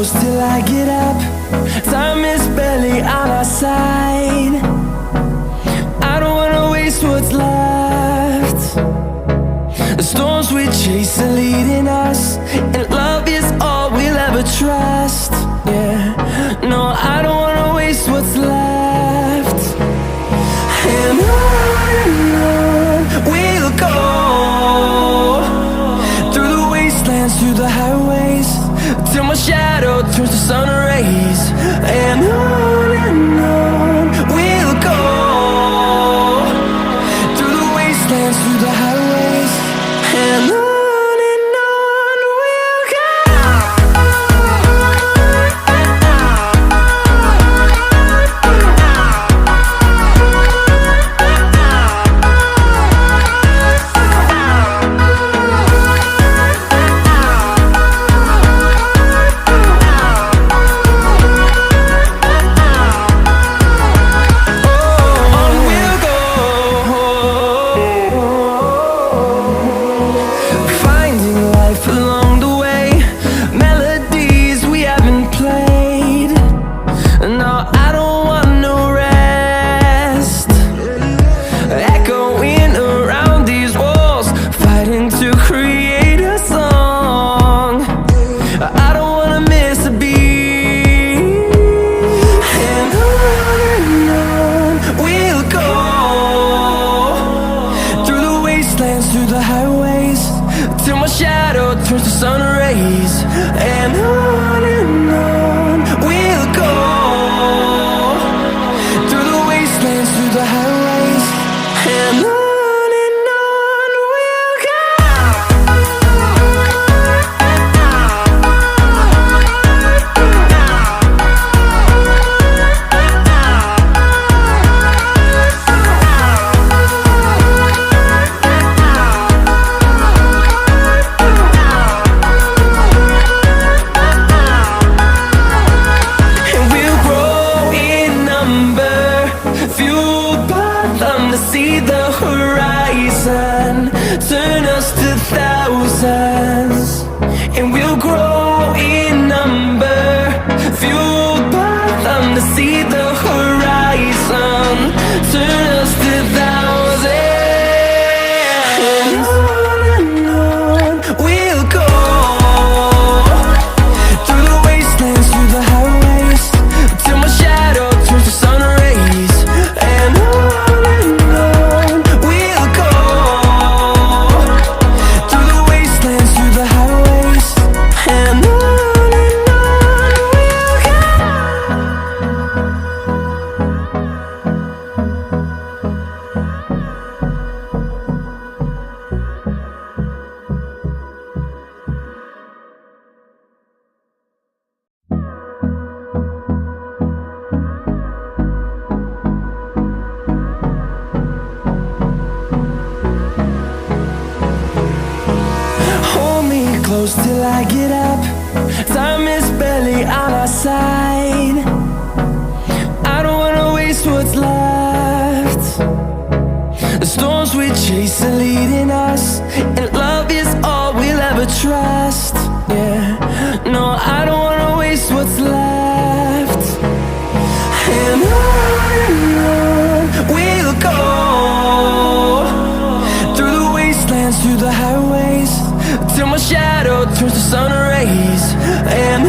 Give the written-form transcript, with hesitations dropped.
close till I get up. Time is barely on our side. I don't wanna waste what's left. The storms we chase are leading us, and love is all we'll ever trust. Yeah, no, I don't wanna waste what's left. And on we'll go, through the wastelands, through the highways, till my shadow turns to sun rays. And on we'll go, through the wastelands, through the highways, and on. Through the highways, till my shadow turns to sun rays. And on we'll go, through the wastelands, through the highways, and on. See the horizon turn us to thousands, and we'll grow in number, fueled by them. To see the horizon turn us to thousands, and on we'll go, through the wastelands, through the highways, till my shadow turns to sun rays. And close till I get up. Time is barely on our side. I don't wanna waste what's left. The storms we chase are leading us, and love is all we'll ever trust. Yeah, no, I don't wanna waste what's left. And on we'll go, through the wastelands, through the highways, till my shadow turns to sun rays. And